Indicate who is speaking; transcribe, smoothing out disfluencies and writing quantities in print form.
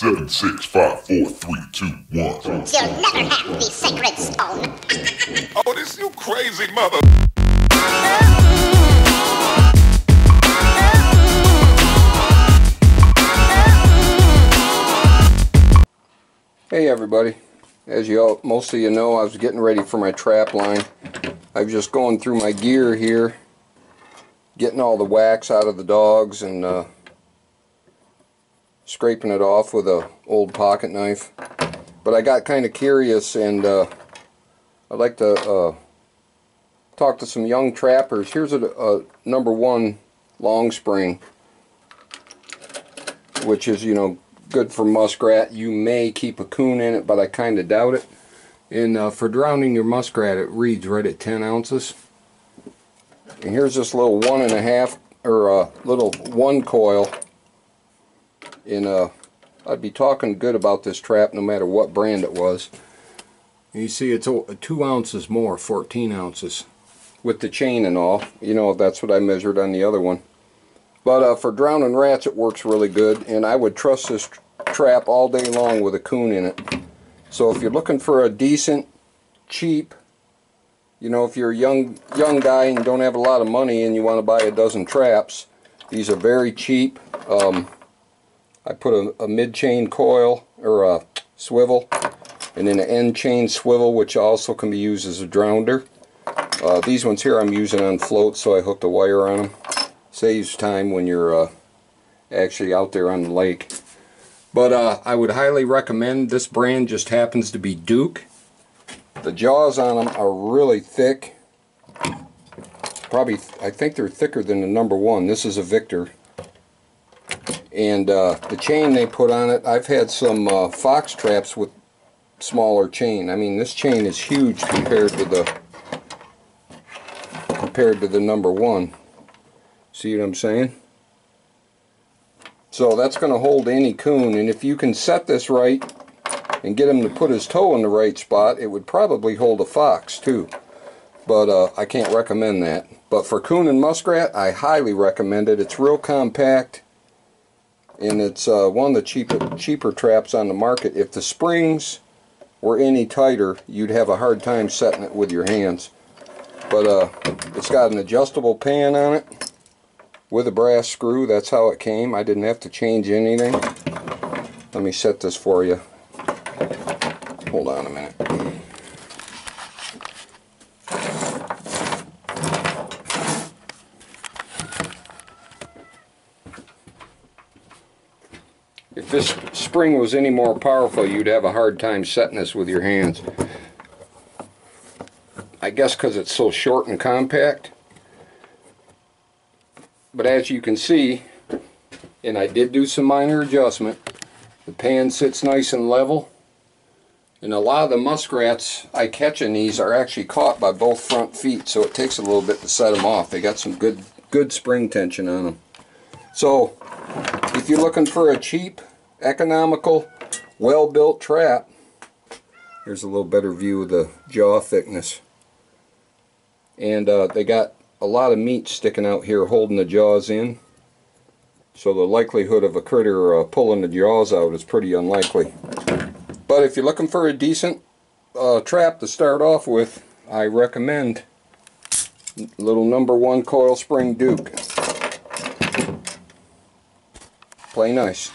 Speaker 1: 7, 6, 5, 4, 3, 2, 1.
Speaker 2: You'll never have the sacred stone.
Speaker 1: Oh, this you crazy mother.
Speaker 3: Hey everybody, as most of you know, I was getting ready for my trap line. I was just going through my gear here, getting all the wax out of the dogs and scraping it off with a old pocket knife. But I got kind of curious, and I'd like to talk to some young trappers. Here's a number 1 long spring, which is, you know, good for muskrat. You may keep a coon in it, but I kind of doubt it. And for drowning your muskrat, it reads right at 10 ounces. And here's this little 1.5 or little 1 coil. And I'd be talking good about this trap no matter what brand it was. And you see it's 2 ounces more, 14 ounces with the chain and all. You know, that's what I measured on the other one. But for drowning rats, it works really good, and I would trust this trap all day long with a coon in it. So if you're looking for a decent, cheap, you know, if you're a young guy and you don't have a lot of money and you want to buy a dozen traps, these are very cheap. I put a mid-chain coil, or a swivel, and then an end-chain swivel, which also can be used as a drowner. These ones here I'm using on float, so I hooked a wire on them. Saves time when you're actually out there on the lake. But I would highly recommend this brand. Just happens to be Duke. The jaws on them are really thick. Probably, I think they're thicker than the number 1. This is a Victor. And the chain they put on it, I've had some fox traps with smaller chain. I mean, this chain is huge compared to the number 1. See what I'm saying? So that's going to hold any coon, and if you can set this right and get him to put his toe in the right spot, it would probably hold a fox too. But I can't recommend that. But for coon and muskrat, I highly recommend it. It's real compact, and it's one of the cheaper traps on the market. If the springs were any tighter, you'd have a hard time setting it with your hands. But it's got an adjustable pan on it with a brass screw. That's how it came. I didn't have to change anything. Let me set this for you. Hold on a minute. If this spring was any more powerful, you'd have a hard time setting this with your hands. I guess because it's so short and compact. But as you can see, and I did do some minor adjustment, the pan sits nice and level. And a lot of the muskrats I catch in these are actually caught by both front feet, so it takes a little bit to set them off. They got some good spring tension on them. So if you're looking for a cheap, economical, well-built trap, here's a little better view of the jaw thickness. And they got a lot of meat sticking out here holding the jaws in, so the likelihood of a critter pulling the jaws out is pretty unlikely. But if you're looking for a decent trap to start off with, I recommend little number 1 coil spring Duke. Play nice.